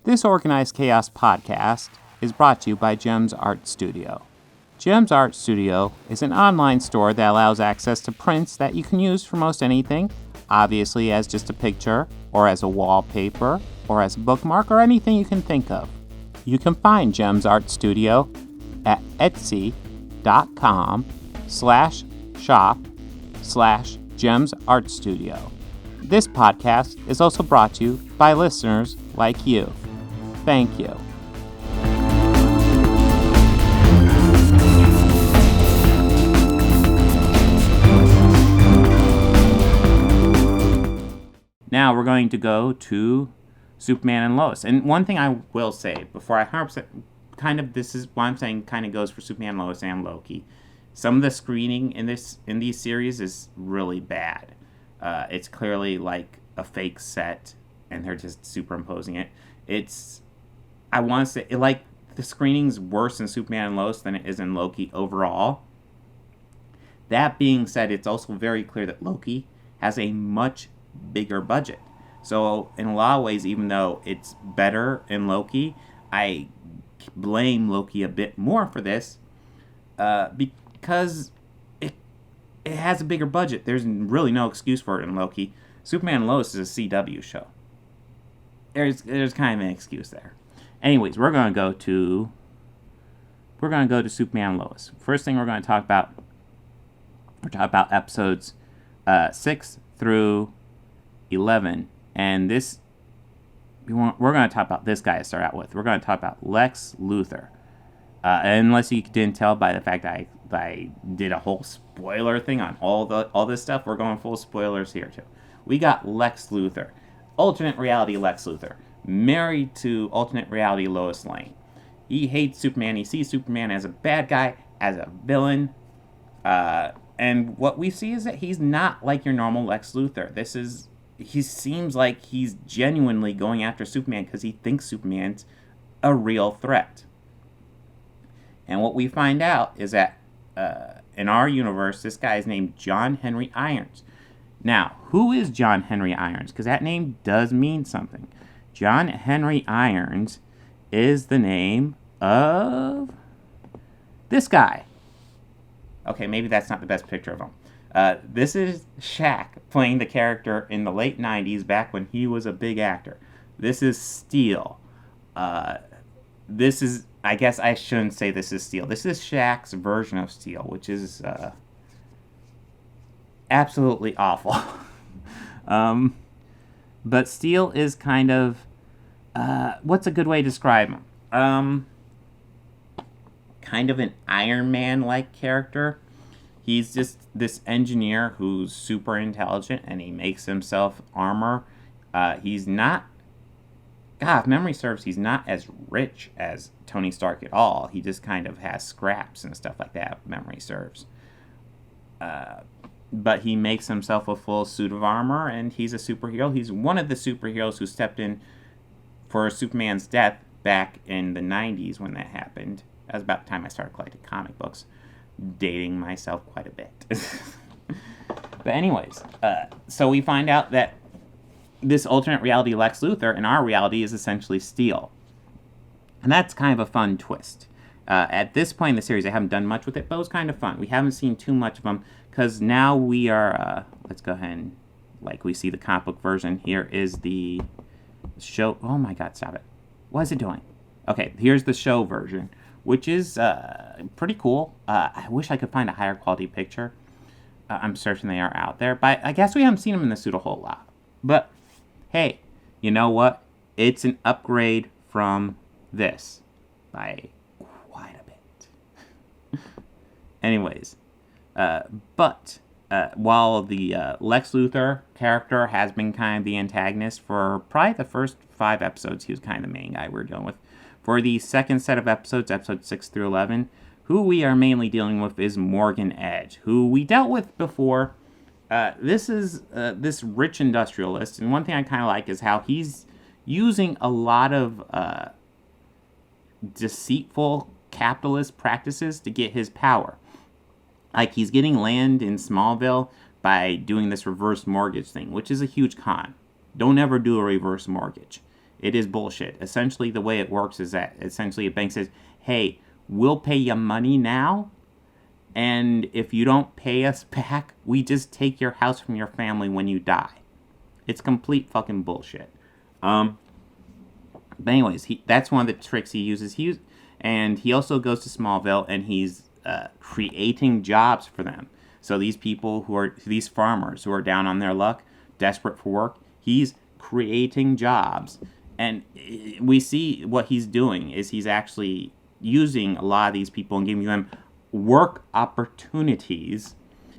This Organized Chaos podcast is brought to you by Gems Art Studio. Gems Art Studio is an online store that allows access to prints that you can use for most anything, obviously as just a picture, or as a wallpaper, or as a bookmark, or anything you can think of. You can find Gems Art Studio at etsy.com/shop/Gems Art Studio. This podcast is also brought to you by listeners like you. Thank you. Now we're going to go to Superman and Lois. And one thing I will say before I 100% this is why I'm saying kind of goes for Superman, Lois, and Loki. Some of the screening in these series is really bad. It's clearly like a fake set, and they're just superimposing it. I want to say, like, the screening's worse in Superman and Lois than it is in Loki overall. That being said, it's also very clear that Loki has a much bigger budget. So, in a lot of ways, even though it's better in Loki, I blame Loki a bit more for this, because it has a bigger budget. There's really no excuse for it in Loki. Superman and Lois is a CW show. There's kind of an excuse there. Anyways, we're gonna go to Superman and Lois. First thing we're going to talk about, episodes 6 through 11, and we're going to talk about this guy to start out with. We're going to talk about Lex Luthor. Unless you didn't tell by the fact that I did a whole spoiler thing on all this stuff, we're going full spoilers here too. We got Lex Luthor, alternate reality Lex Luthor, married to alternate reality Lois Lane. He hates Superman. He sees Superman as a bad guy, as a villain. And what we see is that he's not like your normal Lex Luthor. He seems like he's genuinely going after Superman because he thinks Superman's a real threat. And what we find out is that in our universe, this guy is named John Henry Irons. Now, who is John Henry Irons? Because that name does mean something. John Henry Irons is the name of this guy. Okay, maybe that's not the best picture of him. This is Shaq playing the character in the late 90s, back when he was a big actor. This is Steel. I guess I shouldn't say this is Steel. This is Shaq's version of Steel, which is absolutely awful. But Steel is kind of, what's a good way to describe him? Kind of an Iron Man-like character. He's just this engineer who's super intelligent, and he makes himself armor. He's not, if memory serves, he's not as rich as Tony Stark at all. He just kind of has scraps and stuff like that, if memory serves. But he makes himself a full suit of armor, and he's a superhero. He's one of the superheroes who stepped in for Superman's death back in the 90s when that happened. That was about the time I started collecting comic books. Dating myself quite a bit. But anyways, so we find out that this alternate reality Lex Luthor in our reality is essentially Steel. And that's kind of a fun twist. At this point in the series, I haven't done much with it, but it was kind of fun. We haven't seen too much of them, because now we are, let's go ahead and, we see the comic book version. Here is the show. Oh my god, stop it. What is it doing? Okay, here's the show version, which is pretty cool. I wish I could find a higher quality picture. I'm certain they are out there, but I guess we haven't seen them in the suit a whole lot. But, hey, you know what? It's an upgrade from this by quite a bit. Anyways, while the Lex Luthor character has been kind of the antagonist for probably the first 5 episodes, he was kind of the main guy we're dealing with. For the second set of episodes, episodes 6 through 11, who we are mainly dealing with is Morgan Edge, who we dealt with before. This is this rich industrialist, and one thing I kind of like is how he's using a lot of deceitful capitalist practices to get his power. Like, he's getting land in Smallville by doing this reverse mortgage thing, which is a huge con. Don't ever do a reverse mortgage. It is bullshit. Essentially, the way it works is that essentially a bank says, hey, we'll pay you money now, and if you don't pay us back, we just take your house from your family when you die. It's complete fucking bullshit. But anyways, that's one of the tricks he uses. And he also goes to Smallville, and he's creating jobs for them. So these farmers who are down on their luck, desperate for work, he's creating jobs. And we see what he's doing is he's actually using a lot of these people and giving them work opportunities.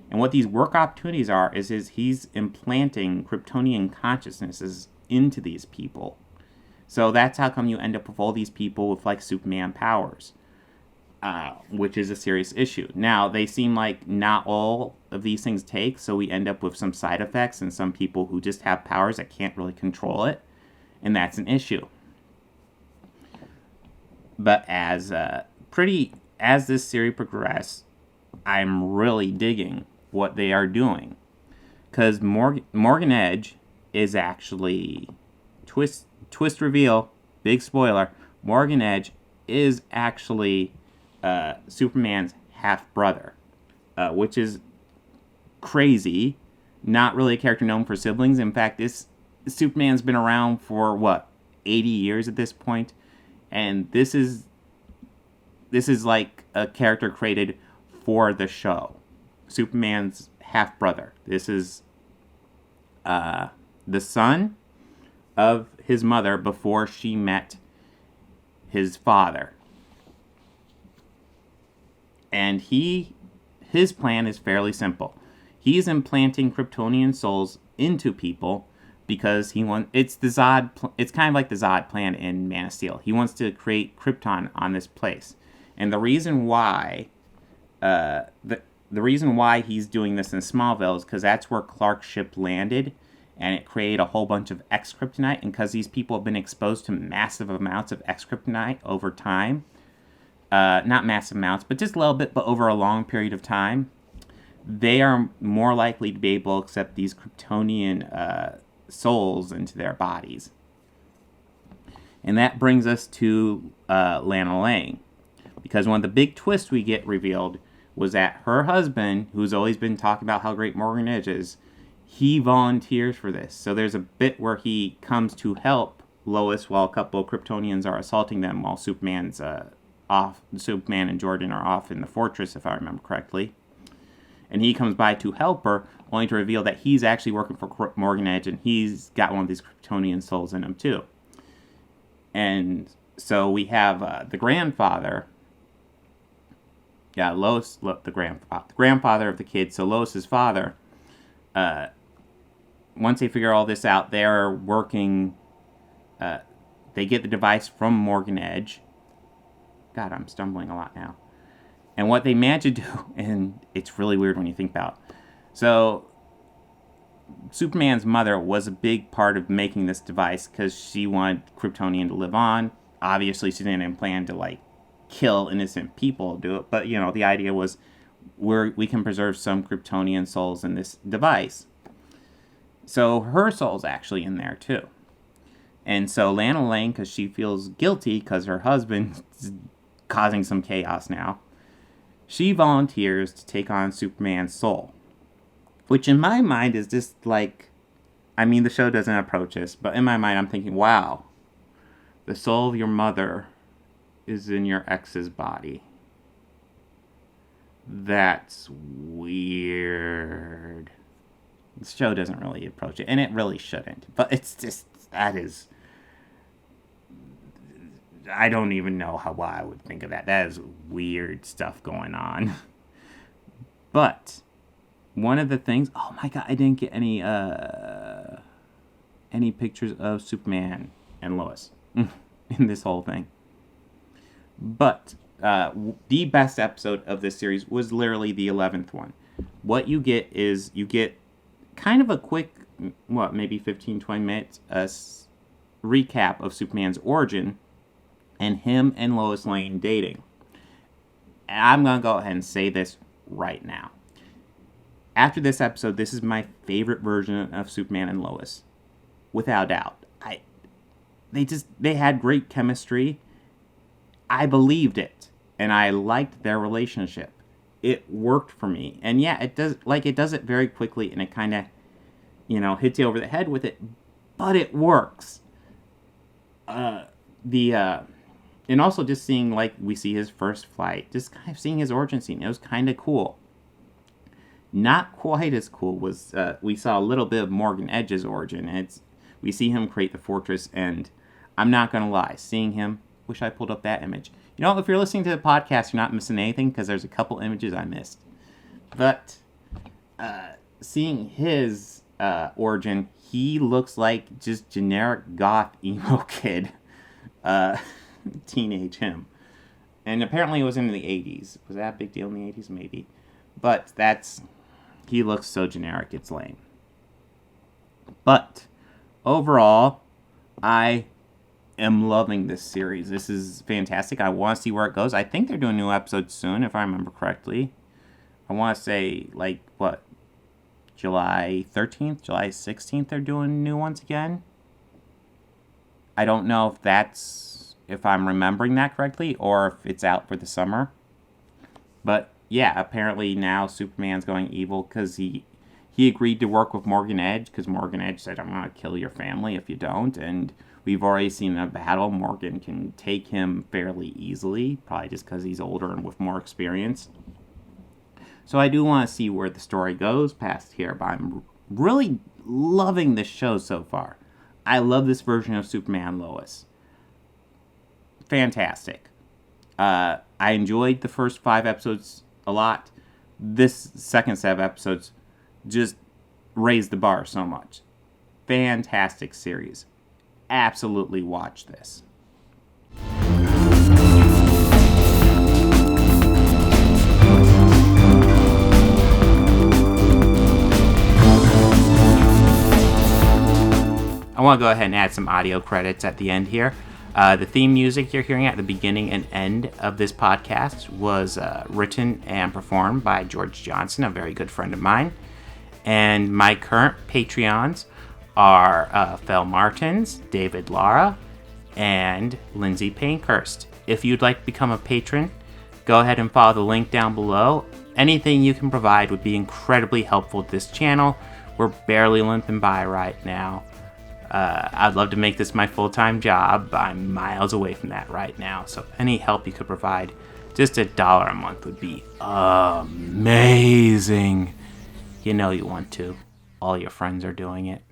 And what these work opportunities are is he's implanting Kryptonian consciousnesses into these people. So that's how come you end up with all these people with like Superman powers, which is a serious issue. Now, they seem like not all of these things take, so we end up with some side effects and some people who just have powers that can't really control it, and that's an issue. But as this series progresses, I'm really digging what they are doing, because Morgan Edge is actually twist reveal, big spoiler, Morgan Edge is actually Superman's half-brother, which is crazy. Not really a character known for siblings. In fact, Superman's been around for, 80 years at this point, and this is like a character created for the show. Superman's half-brother. This is the son of his mother before she met his father. And his plan is fairly simple. He's implanting Kryptonian souls into people because it's kind of like the Zod plan in Man of Steel. He wants to create Krypton on this place. And the reason why the reason why he's doing this in Smallville is because that's where Clark's ship landed, and it created a whole bunch of X-Kryptonite, and because these people have been exposed to massive amounts of X-Kryptonite over time, not massive amounts, but just a little bit, but over a long period of time, they are more likely to be able to accept these Kryptonian souls into their bodies. And that brings us to Lana Lang, because one of the big twists we get revealed was that her husband, who's always been talking about how great Morgan Edge is, he volunteers for this. So there's a bit where he comes to help Lois while a couple of Kryptonians are assaulting them while Superman's off. Superman and Jordan are off in the fortress, if I remember correctly. And he comes by to help her, only to reveal that he's actually working for Morgan Edge, and he's got one of these Kryptonian souls in him too. And so we have the grandfather. Yeah, Lois, the grandfather of the kid. So Lois's father. Once they figure all this out, they're working. They get the device from Morgan Edge. God, I'm stumbling a lot now. And what they manage to do, and it's really weird when you think about it. So, Superman's mother was a big part of making this device because she wanted Kryptonian to live on. Obviously, she didn't plan to, kill innocent people to do it. But, the idea was we can preserve some Kryptonian souls in this device. So, her soul's actually in there, too. And so, Lana Lang, because she feels guilty because her husband's causing some chaos now, she volunteers to take on Superman's soul. Which in my mind is just the show doesn't approach this, but in my mind I'm thinking, wow, the soul of your mother is in your ex's body. That's weird. The show doesn't really approach it, and it really shouldn't. But it's just, I don't even know why I would think of that. That is weird stuff going on. But one of the things, oh my god, I didn't get any pictures of Superman and Lois in this whole thing. But the best episode of this series was literally the 11th one. What you get is kind of a quick, maybe 15, 20 minutes recap of Superman's origin and him and Lois Lane dating. And I'm going to go ahead and say this right now. After this episode, this is my favorite version of Superman and Lois. Without doubt. they had great chemistry. I believed it, and I liked their relationship. It worked for me. And yeah, it does it very quickly, and it kind of, hits you over the head with it, but it works. And also just seeing, we see his first flight, just kind of seeing his origin scene, it was kind of cool. Not quite as cool was, we saw a little bit of Morgan Edge's origin, and we see him create the fortress, and I'm not going to lie, seeing him, wish I pulled up that image. If you're listening to the podcast, you're not missing anything, because there's a couple images I missed. But, seeing his origin, he looks like just generic goth emo kid. Teenage him. And apparently it was in the 80s. Was that a big deal in the 80s? Maybe. But he looks so generic, it's lame. But overall, I am loving this series. This is fantastic. I want to see where it goes. I think they're doing new episodes soon, if I remember correctly. I want to say, July 13th, July 16th, they're doing new ones again. I don't know if I'm remembering that correctly, or if it's out for the summer. But yeah, apparently now Superman's going evil because he agreed to work with Morgan Edge, because Morgan Edge said, I'm going to kill your family if you don't. And we've already seen a battle. Morgan can take him fairly easily, probably just because he's older and with more experience. So I do want to see where the story goes past here, but I'm really loving this show so far. I love this version of Superman Lois. Fantastic. I enjoyed the first 5 episodes a lot. This second set of episodes just raised the bar so much. Fantastic series. Absolutely watch this. I want to go ahead and add some audio credits at the end here. The theme music you're hearing at the beginning and end of this podcast was written and performed by George Johnson, a very good friend of mine. And my current Patreons are Fel Martins, David Lara, and Lindsay Pankhurst. If you'd like to become a patron, go ahead and follow the link down below. Anything you can provide would be incredibly helpful to this channel. We're barely limping by right now. I'd love to make this my full-time job. I'm miles away from that right now. So any help you could provide, just $1 a month would be amazing. You know you want to. All your friends are doing it.